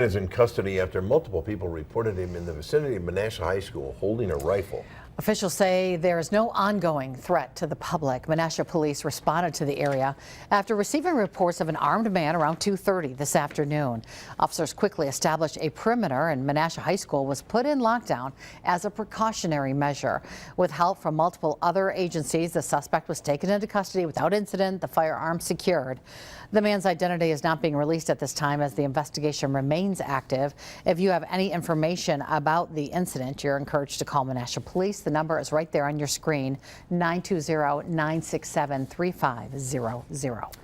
Is in custody after multiple people reported him in the vicinity of Menasha High School holding a rifle. Officials say there is no ongoing threat to the public. Menasha police responded to the area after receiving reports of an armed man around 2:30 this afternoon. Officers quickly established a perimeter, and Menasha High School was put in lockdown as a precautionary measure. With help from multiple other agencies, the suspect was taken into custody without incident, the firearm secured. The man's identity is not being released at this time as the investigation remains active. If you have any information about the incident, you're encouraged to call Menasha Police. The number is right there on your screen, 920-967-3500.